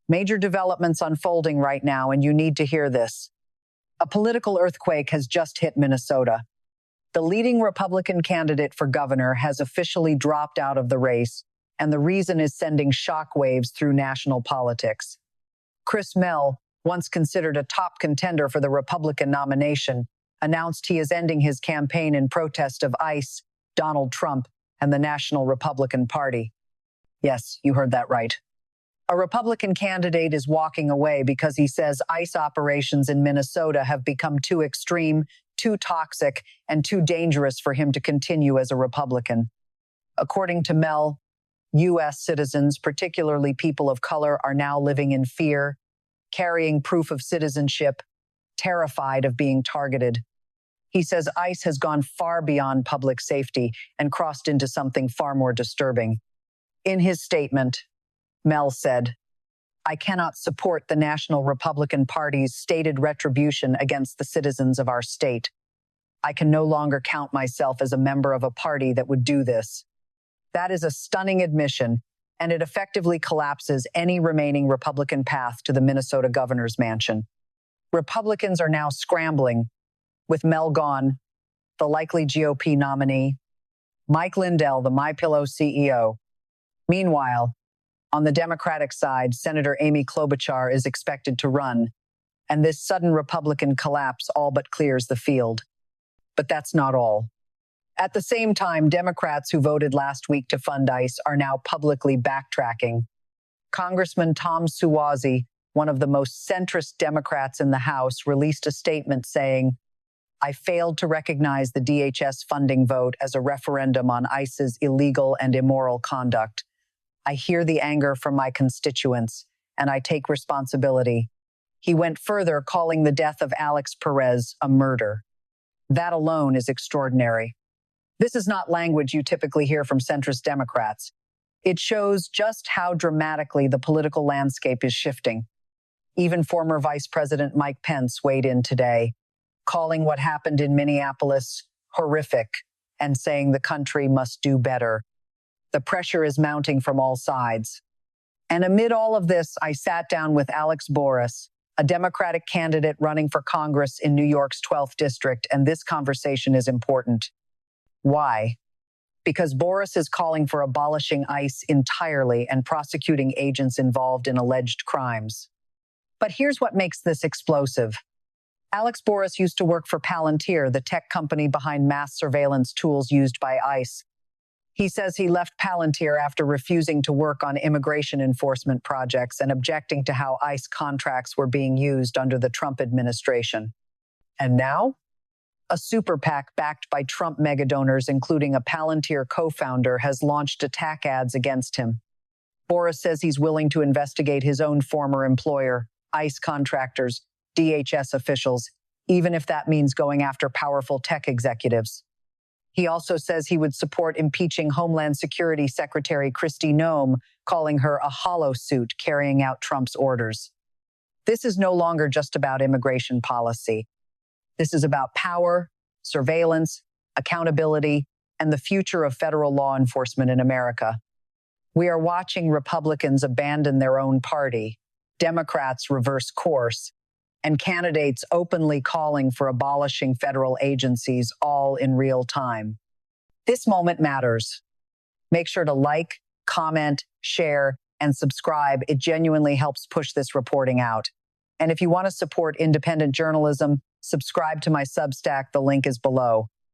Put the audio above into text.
Major developments unfolding right now, and you need to hear this. A political earthquake has just hit Minnesota. The leading Republican candidate for governor has officially dropped out of the race, and the reason is sending shockwaves through national politics. Chris Mell, once considered a top contender for the Republican nomination, announced he is ending his campaign in protest of ICE, Donald Trump, and the National Republican Party. Yes, you heard that right. A Republican candidate is walking away because he says ICE operations in Minnesota have become too extreme, too toxic, and too dangerous for him to continue as a Republican. According to Mell, U.S. citizens, particularly people of color, are now living in fear, carrying proof of citizenship, terrified of being targeted. He says ICE has gone far beyond public safety and crossed into something far more disturbing. In his statement, Mell said, "I cannot support the National Republican Party's stated retribution against the citizens of our state. I can no longer count myself as a member of a party that would do this." That is a stunning admission, and it effectively collapses any remaining Republican path to the Minnesota governor's mansion. Republicans are now scrambling, with Mell gone, the likely GOP nominee, Mike Lindell, the MyPillow CEO. Meanwhile, on the Democratic side, Senator Amy Klobuchar is expected to run, and this sudden Republican collapse all but clears the field. But that's not all. At the same time, Democrats who voted last week to fund ICE are now publicly backtracking. Congressman Tom Suozzi, one of the most centrist Democrats in the House, released a statement saying, "I failed to recognize the DHS funding vote as a referendum on ICE's illegal and immoral conduct. I hear the anger from my constituents, and I take responsibility." He went further, calling the death of Alex Perez a murder. That alone is extraordinary. This is not language you typically hear from centrist Democrats. It shows just how dramatically the political landscape is shifting. Even former Vice President Mike Pence weighed in today, calling what happened in Minneapolis horrific and saying the country must do better. The pressure is mounting from all sides. And amid all of this, I sat down with Alex Boris, a Democratic candidate running for Congress in New York's 12th district, and this conversation is important. Why? Because Boris is calling for abolishing ICE entirely and prosecuting agents involved in alleged crimes. But here's what makes this explosive. Alex Boris used to work for Palantir, the tech company behind mass surveillance tools used by ICE. He says he left Palantir after refusing to work on immigration enforcement projects and objecting to how ICE contracts were being used under the Trump administration. And now? A super PAC backed by Trump megadonors, including a Palantir co-founder, has launched attack ads against him. Boris says he's willing to investigate his own former employer, ICE contractors, DHS officials, even if that means going after powerful tech executives. He also says he would support impeaching Homeland Security Secretary Kristi Noem, calling her a hollow suit carrying out Trump's orders. This is no longer just about immigration policy. This is about power, surveillance, accountability, and the future of federal law enforcement in America. We are watching Republicans abandon their own party, Democrats reverse course, and candidates openly calling for abolishing federal agencies, all in real time. This moment matters. Make sure to like, comment, share, and subscribe. It genuinely helps push this reporting out. And if you want to support independent journalism, subscribe to my Substack. The link is below.